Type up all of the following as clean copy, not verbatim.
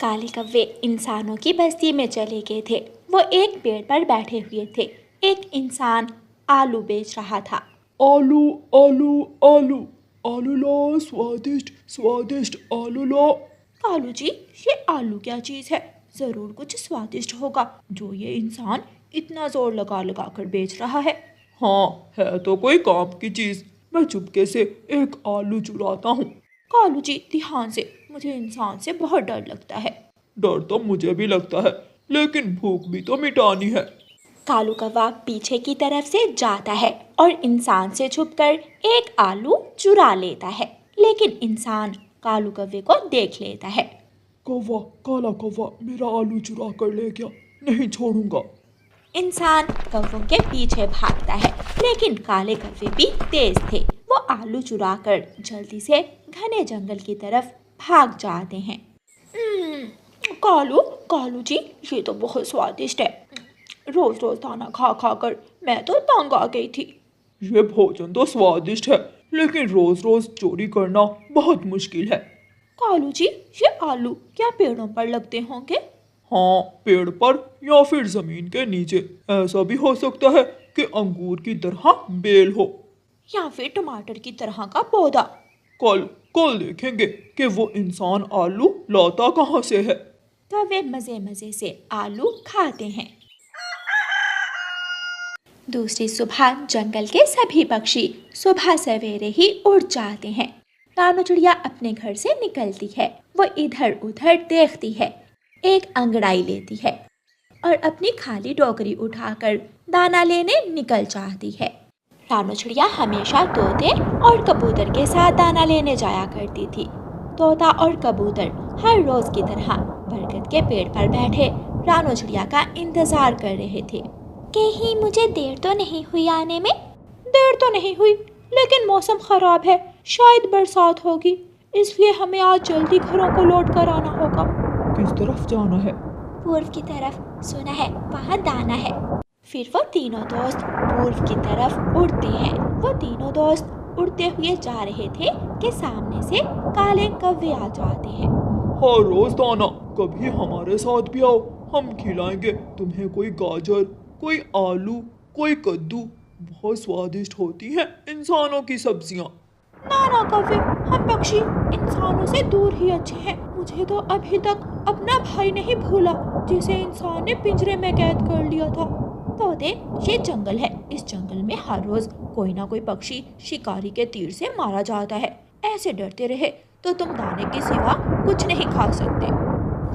काले कव्वे इंसानों की बस्ती में चले गए थे। वो एक पेड़ पर बैठे हुए थे। एक इंसान आलू बेच रहा था। आलू आलू आलू आलू लो, स्वादिष्ट स्वादिष्ट आलू लो। कालू जी, ये आलू क्या चीज़ है? ज़रूर कुछ स्वादिष्ट होगा जो ये इंसान इतना जोर लगा लगा कर बेच रहा है। हाँ, है तो कोई काम की चीज। मैं चुपके से एक आलू चुराता हूँ। कालू जी, ध्यान से, मुझे इंसान से बहुत डर लगता है। डर तो मुझे भी लगता है, लेकिन भूख भी तो मिटानी है। कालू कौवा पीछे की तरफ से जाता है और इंसान से छुपकर एक आलू चुरा लेता है। लेकिन इंसान कालू कौवे को देख लेता है। कौवा, काला कौवा मेरा आलू चुरा कर ले गया, नहीं छोड़ूंगा। इंसान कौवों के पीछे भागता है, लेकिन काले कौवे भी तेज थे। वो आलू चुराकर जल्दी से घने जंगल की तरफ भाग जाते हैं। कालू कालू जी, ये तो बहुत स्वादिष्ट है। रोज रोज दाना खा खा कर मैं तो तंग आ गई थी। ये भोजन तो स्वादिष्ट है, लेकिन रोज रोज चोरी करना बहुत मुश्किल है। कालू जी, ये आलू क्या पेड़ों पर लगते होंगे? हाँ, पेड़ पर या फिर जमीन के नीचे। ऐसा भी हो सकता है कि अंगूर की तरह बेल हो, या फिर टमाटर की तरह का पौधा। कल कल देखेंगे कि वो इंसान आलू लाता कहाँ से है। तो वे मजे मजे से आलू खाते हैं। दूसरी सुबह जंगल के सभी पक्षी सुबह सवेरे ही उड़ जाते हैं। रानू चिड़िया अपने घर से निकलती है। वो इधर उधर देखती है, एक अंगड़ाई लेती है और अपनी खाली टोकरी उठाकर दाना लेने निकल जाती है। रानू चिड़िया हमेशा तोते और कबूतर के साथ दाना लेने जाया करती थी। तोता और कबूतर हर रोज की तरह बरगद के पेड़ पर बैठे रानू चिड़िया का इंतजार कर रहे थे। कहीं मुझे देर तो नहीं हुई आने में? देर तो नहीं हुई, लेकिन मौसम खराब है, शायद बरसात होगी, इसलिए हमें आज जल्दी घरों को लौट कर आना होगा। किस तरफ जाना है? पूर्व की तरफ, सुना है वहाँ दाना है। फिर वो तीनों दोस्त पूर्व की तरफ उड़ते हैं। वो तीनों दोस्त उड़ते हुए जा रहे थे कि सामने से काले कौवे आ जाते हैं। हाँ, रोज दाना, कभी हमारे साथ भी आओ, हम खिलाएंगे तुम्हें कोई गाजर, कोई आलू, कोई कद्दू। बहुत स्वादिष्ट होती हैं इंसानों की सब्जियाँ। ना कौवे, हम पक्षी इंसानों से दूर ही अच्छे हैं। मुझे तो अभी तक अपना भाई नहीं भूला जिसे इंसान ने पिंजरे में कैद कर लिया था। तो ये जंगल है, इस जंगल में हर रोज कोई ना कोई पक्षी शिकारी के तीर से मारा जाता है। ऐसे डरते रहे तो तुम दाने के सिवा कुछ नहीं खा सकते।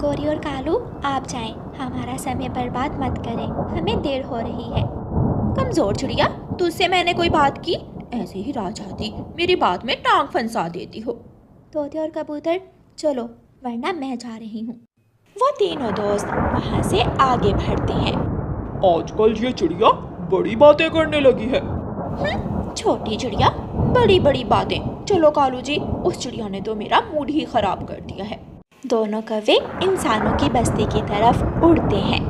गोरी और कालू, आप जाएं, हमारा समय बर्बाद मत करें, हमें देर हो रही है। कमजोर चिड़िया, तुझसे मैंने कोई बात की? ऐसे ही राजहाती मेरी बात में टांग फंसा देती हो। तोते और कबूतर, चलो वरना मैं जा रही हूँ। वो तीनों दोस्त वहाँ से आगे बढ़ते हैं। आजकल ये चिड़िया बड़ी बातें करने लगी है। छोटी चिड़िया, बड़ी बड़ी बातें। चलो कालू जी, उस चिड़िया ने तो मेरा मूड ही खराब कर दिया है। दोनों कौवे इंसानों की बस्ती की तरफ उड़ते हैं।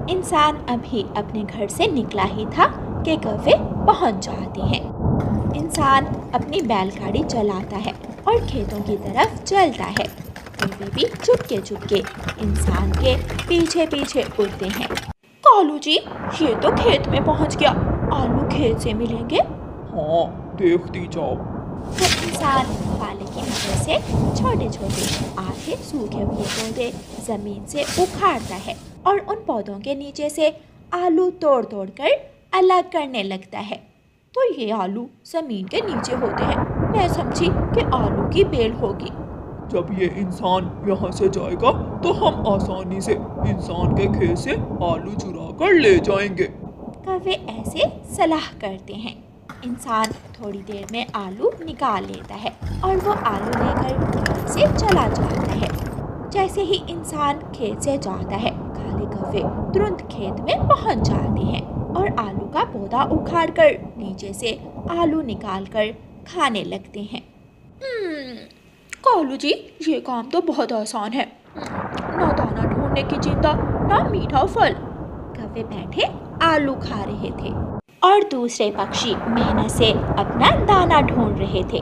इंसान अभी अपने घर से निकला ही था कि कौवे पहुंच जाते हैं। इंसान अपनी बैलगाड़ी चलाता है और खेतों की तरफ चलता है। कौवे भी चुपके चुपके इंसान के पीछे पीछे उड़ते हैं। कालू जी, ये तो खेत में पहुंच गया, आलू खेत से मिलेंगे। हाँ, देखती जाओ। तो इंसान भाले की मदद से छोटे छोटे आधे सूखे हुए पौधे जमीन से उखाड़ता है और उन पौधों के नीचे से आलू तोड़ तोड़ कर अलग करने लगता है। तो ये आलू जमीन के नीचे होते हैं। मैं समझी कि आलू की बेल होगी। जब ये इंसान यहाँ से जाएगा तो हम आसानी से इंसान के खेत से आलू चुरा कर ले जाएंगे। कौवे ऐसे सलाह करते हैं। इंसान थोड़ी देर में आलू निकाल लेता है और वो आलू लेकर खेत से चला जाता है। जैसे ही इंसान खेत से जाता है, काले कौवे तुरंत खेत में पहुंच जाते हैं और आलू का पौधा उखाड़कर नीचे से आलू निकालकर खाने लगते हैं। कालू जी, ये काम तो बहुत आसान है। ना दाना ढूंढने की चिंता, ना मीठा फल। कौवे बैठे आलू खा रहे थे और दूसरे पक्षी मेहनत से अपना दाना ढूंढ रहे थे।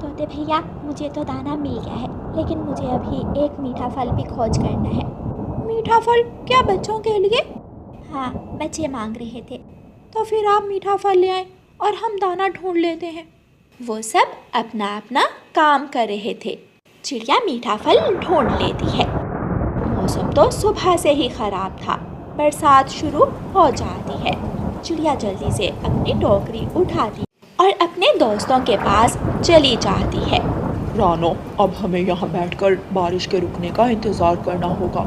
तोते भैया, मुझे तो दाना मिल गया है, लेकिन मुझे अभी एक मीठा फल भी खोज करना है। मीठा फल? क्या, बच्चों के लिए? हाँ, बच्चे मांग रहे थे। तो फिर आप मीठा फल ले आए और हम दाना ढूंढ लेते हैं। वो सब अपना अपना काम कर रहे थे। चिड़िया मीठा फल ढूंढ लेती है। मौसम तो सुबह से ही खराब था। बरसात शुरू हो जाती है। चिड़िया जल्दी से अपनी टोकरी उठाती और अपने दोस्तों के पास चली जाती है। रानो, अब हमें यहाँ बैठकर बारिश के रुकने का इंतज़ार करना होगा।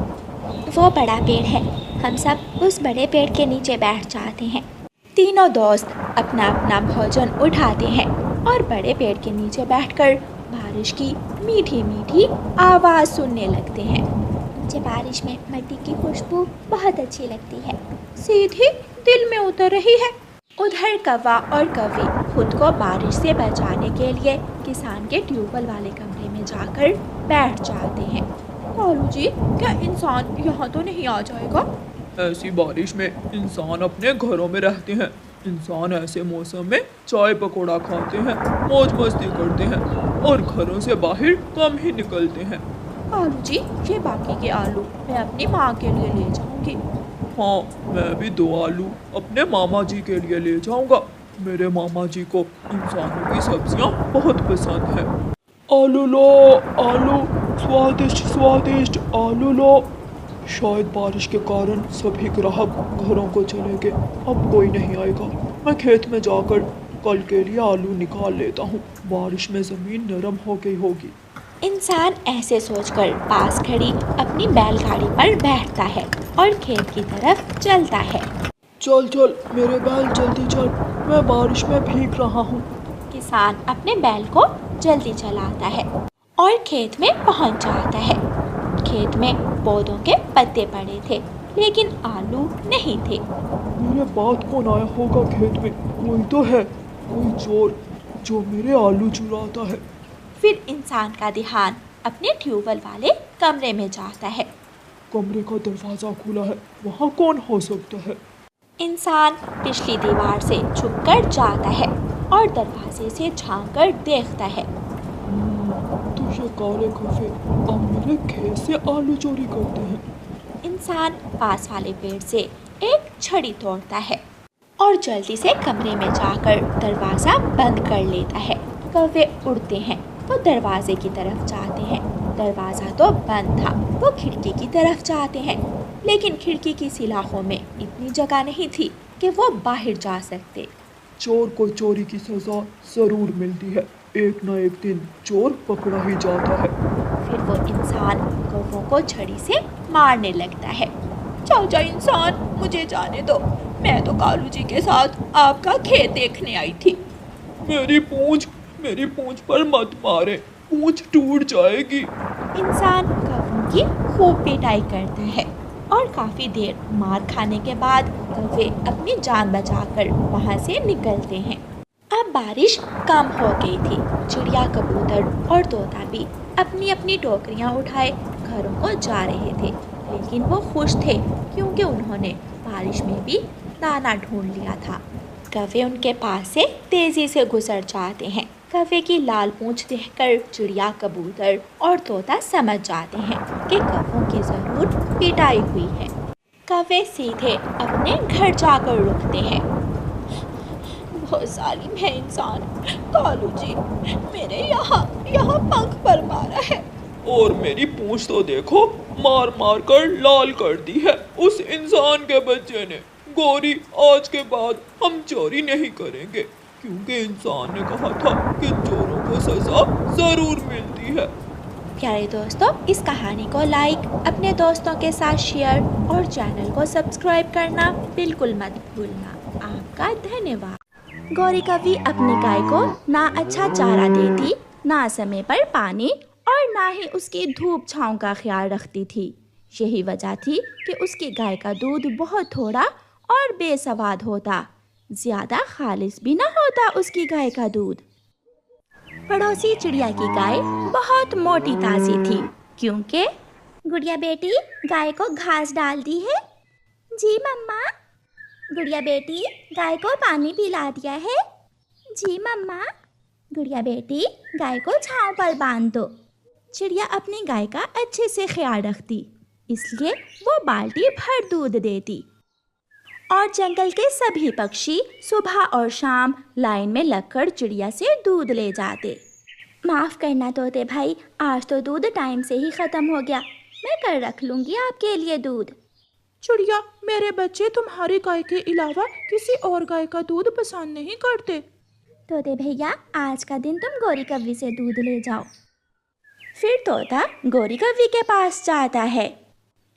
वो बड़ा पेड़ है, हम सब उस बड़े पेड़ के नीचे बैठ जाते हैं। तीनों दोस्त अपना अपना भोजन उठाते हैं और बड़े पेड़ के नीचे बैठकर बारिश की मीठी मीठी आवाज़ सुनने लगते हैं। मुझे बारिश में मिट्टी की खुशबू बहुत अच्छी लगती है, सीधी दिल में उतर रही है। उधर कौवा और कौवी खुद को बारिश से बचाने के लिए किसान के ट्यूबवेल वाले कमरे में जाकर बैठ जाते हैं। कालू जी, क्या इंसान यहाँ तो नहीं आ जाएगा? ऐसी बारिश में इंसान अपने घरों में रहते हैं। इंसान ऐसे मौसम में चाय पकौड़ा खाते हैं, मौज मस्ती करते हैं और घरों से बाहर कम ही निकलते हैं। कालू जी, ये बाकी के आलू मैं अपनी माँ के लिए ले जाऊंगी। हाँ, मैं भी 2 आलू अपने मामा जी के लिए ले जाऊंगा। मेरे मामा जी को इंसानों की सब्जियां बहुत पसंद है। आलू लो, आलू, स्वादिष्ट स्वादिष्ट आलू लो। शायद बारिश के कारण सभी ग्राहक घरों को चले गए, अब कोई नहीं आएगा। मैं खेत में जाकर कल के लिए आलू निकाल लेता हूँ। बारिश में ज़मीन नरम हो गई होगी। इंसान ऐसे सोचकर पास खड़ी अपनी बैलगाड़ी पर बैठता है और खेत की तरफ चलता है। चल चल मेरे बैल, जल्दी चल, मैं बारिश में भीग रहा हूँ। किसान अपने बैल को जल्दी चलाता है और खेत में पहुंच जाता है। खेत में पौधों के पत्ते पड़े थे, लेकिन आलू नहीं थे। मेरे बाद कौन आया होगा खेत में? कोई तो है, कोई चोर जो मेरे आलू चुराता है। फिर इंसान का ध्यान अपने ट्यूबवेल वाले कमरे में जाता है। कमरे का दरवाज़ा खुला है, वहाँ कौन हो सकता है? इंसान पिछली दीवार से छुपकर जाता है और दरवाजे से झांककर देखता है। तो ये काले खफे अब मेरे खेत से आलू चोरी करते हैं। इंसान पास वाले पेड़ से एक छड़ी तोड़ता है और जल्दी से कमरे में जाकर दरवाज़ा बंद कर लेता है। कौवे उड़ते हैं तो दरवाजे की तरफ जाते हैं। दरवाज़ा तो बंद था, वो खिड़की की तरफ जाते हैं, लेकिन खिड़की की सिलाखों में इतनी जगह नहीं थी कि वो बाहर जा सकते। चोर को चोरी की सज़ा ज़रूर मिलती है, एक न एक दिन चोर पकड़ा ही जाता है। फिर वो इंसान कौवों को छड़ी से मारने लगता है। चाचा इंसान, मुझे जाने दो, मैं तो कालू जी के साथ आपका खेत देखने आई थी। मेरी पूंछ पर मत मारे, पूंछ टूट जाएगी। इंसान कौवों की खूब पिटाई करता है और काफ़ी देर मार खाने के बाद कौवे अपनी जान बचाकर वहाँ से निकलते हैं। अब बारिश कम हो गई थी। चिड़िया, कबूतर और तोता भी अपनी अपनी टोकरियाँ उठाए घरों को जा रहे थे, लेकिन वो खुश थे क्योंकि उन्होंने बारिश में भी दाना ढूंढ लिया था। कौवे उनके पास से तेज़ी से गुजर जाते हैं। कौवे की लाल पूंछ देखकर चिड़िया, कबूतर और तोता समझ जाते हैं कि कौवों की ज़रूर पिटाई हुई है। कौवे सीधे अपने घर जाकर रुकते हैं। बहुत जालिम है इंसान, कालू जी मेरे यहाँ पंख पर मारा है। और मेरी पूंछ तो देखो, मार मार कर लाल कर दी है उस इंसान के बच्चे ने। गोरी, आज के बाद हम चोरी नहीं करेंगे, क्योंकि इंसान ने कहा था कि चोरों को सजा जरूर मिलती है। प्यारे दोस्तों, इस कहानी को लाइक, अपने दोस्तों के साथ शेयर और चैनल को सब्सक्राइब करना बिल्कुल मत भूलना। आपका धन्यवाद। गौरी कौवी अपनी गाय को ना अच्छा चारा देती, ना समय पर पानी और ना ही उसकी धूप छांव का ख्याल रखती थी। यही वजह थी कि उसकी गाय का दूध बहुत थोड़ा और बेस्वाद होता, ज़्यादा खालिस भी ना होता उसकी गाय का दूध। पड़ोसी चिड़िया की गाय बहुत मोटी ताज़ी थी, क्योंकि गुड़िया बेटी, गाय को घास डाल दी है? जी मम्मा। गुड़िया बेटी, गाय को पानी पिला दिया है? जी मम्मा। गुड़िया बेटी, गाय को छांव पर बांध दो। चिड़िया अपनी गाय का अच्छे से ख्याल रखती, इसलिए वो बाल्टी भर दूध देती। और जंगल के सभी पक्षी सुबह और शाम लाइन में लगकर चिड़िया से दूध ले जाते। माफ़ करना तोते भाई, आज तो दूध टाइम से ही ख़त्म हो गया। मैं कल रख लूँगी आपके लिए दूध। चिड़िया, मेरे बच्चे तुम्हारी गाय के अलावा किसी और गाय का दूध पसंद नहीं करते। तोते भैया, आज का दिन तुम गौरी कव्वी से दूध ले जाओ। फिर तोता गौरी कव्वी के पास जाता है।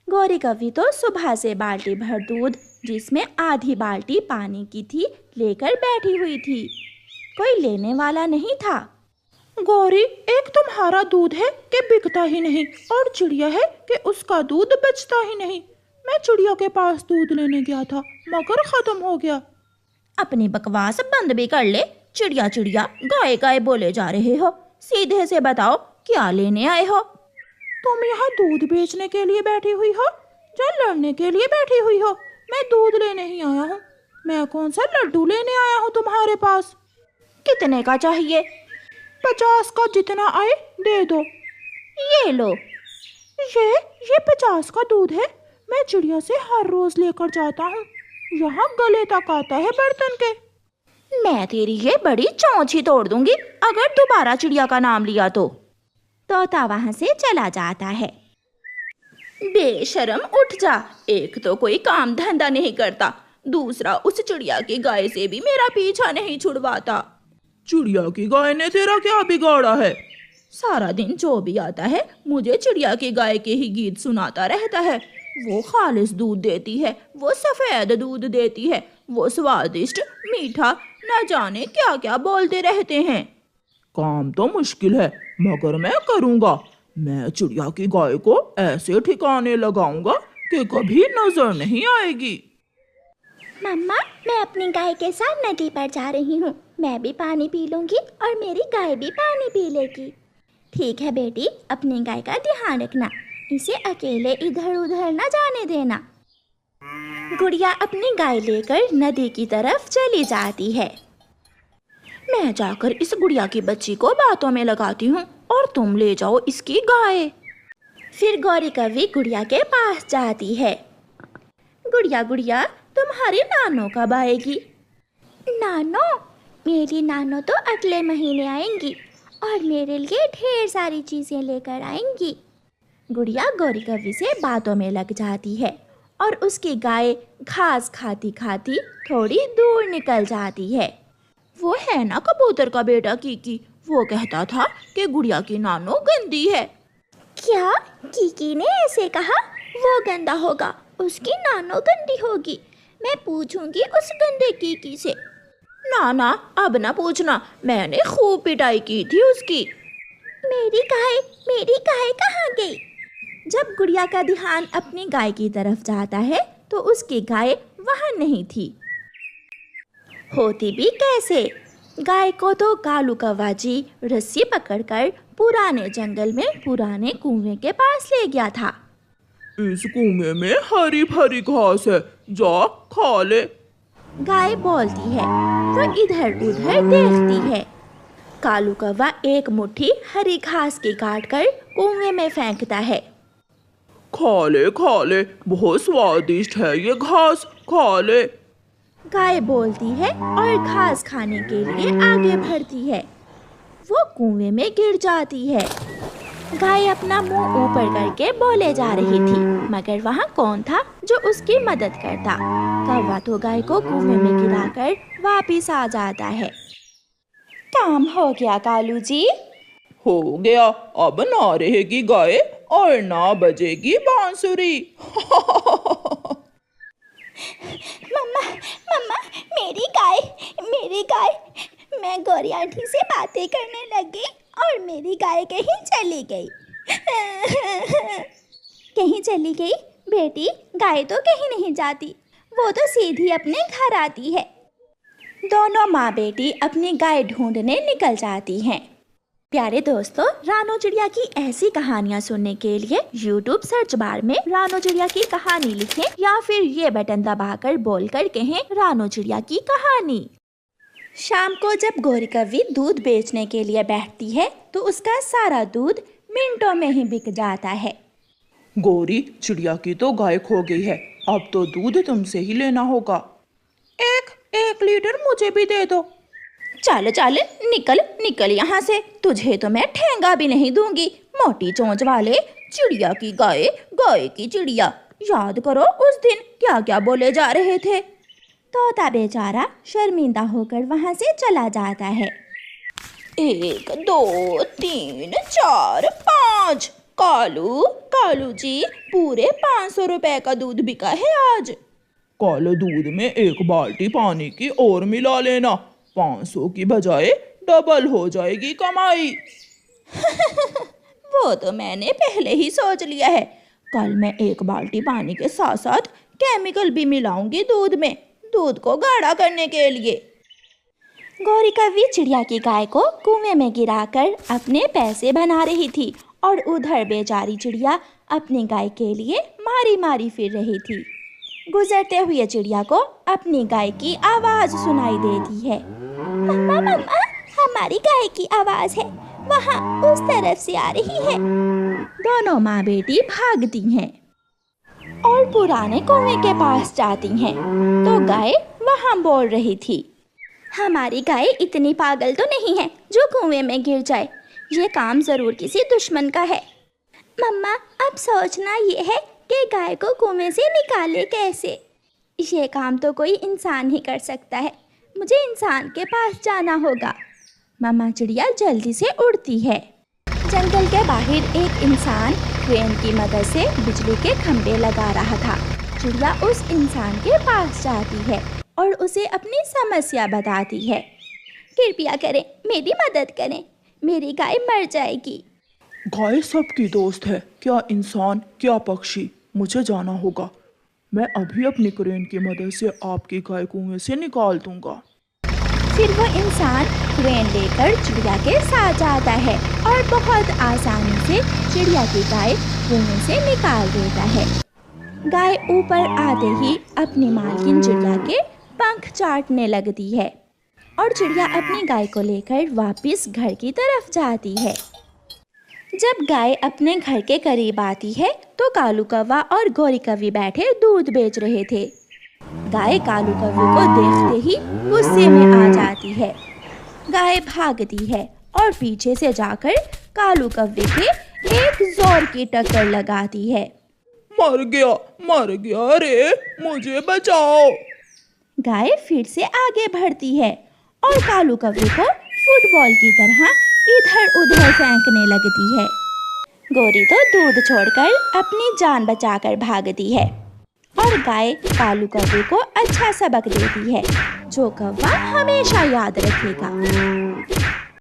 गौरी कव्वी तो सुबह से बाल्टी भर दूध, जिसमें आधी बाल्टी पानी की थी, लेकर बैठी हुई थी। कोई लेने वाला नहीं था। गौरी, एक तुम्हारा दूध है कि बिकता ही नहीं, और चिड़िया है कि उसका दूध बचता ही नहीं। मैं चिड़िया के पास दूध लेने गया था, मगर खत्म हो गया। अपनी बकवास बंद भी कर ले। चिड़िया चिड़िया गाय गाय बोले जा रहे हो। सीधे से बताओ, क्या लेने आए हो? तुम यहाँ दूध बेचने के लिए बैठी हुई हो या लड़ने के लिए बैठी हुई हो? मैं दूध लेने ही आया हूँ। मैं कौन सा लड्डू लेने आया हूँ तुम्हारे पास? कितने का चाहिए? 50 का, जितना आए दे दो। ये लो। ये 50 का दूध है। मैं चिड़िया से हर रोज लेकर जाता हूँ। यहाँ गले तक आता है बर्तन के। मैं तेरी ये बड़ी चोंच ही तोड़ दूंगी अगर दोबारा चिड़िया का नाम लिया तो। तोता वहां से चला जाता है। बेशरम, उठ जा। एक तो कोई काम धंधा नहीं करता, दूसरा उस चिड़िया की गाय से भी मेरा पीछा नहीं छुड़वाता। चिड़िया की गाय ने तेरा क्या बिगाड़ा है? सारा दिन जो भी आता है मुझे चिड़िया की गाय के ही गीत सुनाता रहता है। वो खालिस दूध देती है, वो सफेद दूध देती है, वो स्वादिष्ट मीठा, न जाने क्या क्या बोलते रहते हैं। काम तो मुश्किल है, मगर मैं करूँगा। मैं चिड़िया की गाय को ऐसे ठिकाने लगाऊंगा कि कभी नजर नहीं आएगी। मम्मा, मैं अपनी गाय के साथ नदी पर जा रही हूँ। मैं भी पानी पी लूंगी और मेरी गाय भी पानी पी लेगी। ठीक है बेटी, अपनी गाय का ध्यान रखना, इसे अकेले इधर उधर न जाने देना। गुड़िया अपनी गाय लेकर नदी की तरफ चली जाती है। मैं जाकर इस गुड़िया की बच्ची को बातों में लगाती हूँ और तुम ले जाओ इसकी गाय। फिर गौरी कव्वी गुड़िया के पास जाती है। गुड़िया गुड़िया, तुम्हारी नानो कब आएगी? नानो? मेरी नानो तो अगले महीने आएंगी और मेरे लिए ढेर सारी चीज़ें लेकर आएंगी। गुड़िया गौरी कव्वी से बातों में लग जाती है और उसकी गाय घास खाती खाती थोड़ी दूर निकल जाती है। वो है ना कबूतर का बेटा कीकी, वो कहता था कि गुड़िया की नानो गंदी है। क्या? कीकी ने ऐसे कहा? वो गंदा होगा, उसकी नानो गंदी होगी। मैं पूछूंगी उस गंदे कीकी से। ना ना, अब ना पूछना, मैंने खूब पिटाई की थी उसकी। मेरी गाय कहाँ गई? जब गुड़िया का ध्यान अपनी गाय की तरफ जाता है तो उसकी गाय वहाँ नहीं थी। होती भी कैसे? गाय को तो कालू कौवा जी रस्सी पकड़कर पुराने जंगल में पुराने कुएं के पास ले गया था। इस कुएं में हरी भरी घास है, जा खा ले। गाय बोलती है। वो इधर उधर देखती है। कालू कौवा एक मुट्ठी हरी घास की काट कर कुएं में फेंकता है। खा ले, बहुत स्वादिष्ट है ये घास, खा ले। गाय बोलती है और घास खाने के लिए आगे बढ़ती है। वो कुएं में गिर जाती है। गाय अपना मुंह ऊपर करके बोले जा रही थी, मगर वहाँ कौन था जो उसकी मदद करता? कौवा तो गाय को कुएं में गिराकर वापिस आ जाता है। काम हो गया कालू जी। हो गया, अब ना रहेगी गाय और ना बजेगी बांसुरी। मम्मा, मेरी गाय। मैं गौरी आंटी से बातें करने लगी और मेरी गाय कहीं चली गई। कहीं चली गई? बेटी, गाय तो कहीं नहीं जाती, वो तो सीधी अपने घर आती है। दोनों माँ बेटी अपनी गाय ढूंढने निकल जाती हैं। प्यारे दोस्तों, रानो चिड़िया की ऐसी कहानियाँ सुनने के लिए YouTube सर्च बार में रानो चिड़िया की कहानी लिखें या फिर ये बटन दबाकर बोलकर कहें रानो चिड़िया की कहानी। शाम को जब गौरी कव्वी दूध बेचने के लिए बैठती है तो उसका सारा दूध मिनटों में ही बिक जाता है। गौरी, चिड़िया की तो गाय खो गई है, अब तो दूध तुमसे ही लेना होगा। एक लीटर मुझे भी दे दो। चल चल, निकल निकल यहाँ से, तुझे तो मैं ठेंगा भी नहीं दूंगी। मोटी चोंच वाले, चिड़िया की गाय, गाय की चिड़िया। याद करो उस दिन क्या क्या बोले जा रहे थे। तोता बेचारा शर्मिंदा होकर वहां से चला जाता है। 1 2 3 4 5। कालू, कालू जी, पूरे 500 रुपए का दूध बिका है आज। काले दूध में 1 बाल्टी पानी की और मिला लेना, 500 की बजाय डबल हो जाएगी कमाई। वो तो मैंने पहले ही सोच लिया है। कल मैं 1 बाल्टी पानी के साथ साथ केमिकल भी मिलाऊंगी दूध में, दूध को गाढ़ा करने के लिए। गौरी कव्वी चिड़िया की गाय को कुएं में गिराकर अपने पैसे बना रही थी और उधर बेचारी चिड़िया अपनी गाय के लिए मारी मारी फिर रही थी। गुजरते हुए चिड़िया को अपनी गाय की आवाज सुनाई देती है। मम्मा मम्मा, हमारी गाय की आवाज है, वहाँ उस तरफ से आ रही है। दोनों माँ बेटी भागती हैं और पुराने कुएं के पास जाती हैं। तो गाय वहाँ बोल रही थी, हमारी गाय इतनी पागल तो नहीं है जो कुएं में गिर जाए, ये काम जरूर किसी दुश्मन का है। मम्मा, अब सोचना ये है कि गाय को कुएं से निकाले कैसे। ये काम तो कोई इंसान ही कर सकता है, मुझे इंसान के पास जाना होगा। मामा चिड़िया जल्दी से उड़ती है। जंगल के बाहर एक इंसान क्रेन की मदद से बिजली के खंभे लगा रहा था। चिड़िया उस इंसान के पास जाती है और उसे अपनी समस्या बताती है। कृपया करें, मेरी मदद करें, मेरी गाय मर जाएगी। गाय सबकी दोस्त है, क्या इंसान क्या पक्षी, मुझे जाना होगा। मैं अभी अपनी क्रेन की मदद से आपकी गाय कुएं से निकाल दूंगा। फिर वो इंसान क्रेन लेकर चिड़िया के साथ जाता है और बहुत आसानी से चिड़िया की गाय कुएं से निकाल देता है। गाय ऊपर आते ही अपनी मालकिन चिड़िया के पंख चाटने लगती है और चिड़िया अपनी गाय को लेकर वापस घर की तरफ जाती है। जब गाय अपने घर के करीब आती है तो कालू कौवा और गौरी कव्वी बैठे दूध बेच रहे थे। गाय कालू कौवे को देखते ही गुस्से में आ जाती है। गाय भागती है और पीछे से जाकर कालू कौवे के एक जोर की टक्कर लगाती है। मर गया रे, मुझे बचाओ। गाय फिर से आगे बढ़ती है और कालू कौवे को फुटबॉल की तरह इधर उधर फेंकने लगती है। गौरी तो दूध छोड़कर अपनी जान बचाकर भागती है और गाय कालू कौवे को अच्छा सबक देती है, जो कौवा हमेशा याद रखेगा।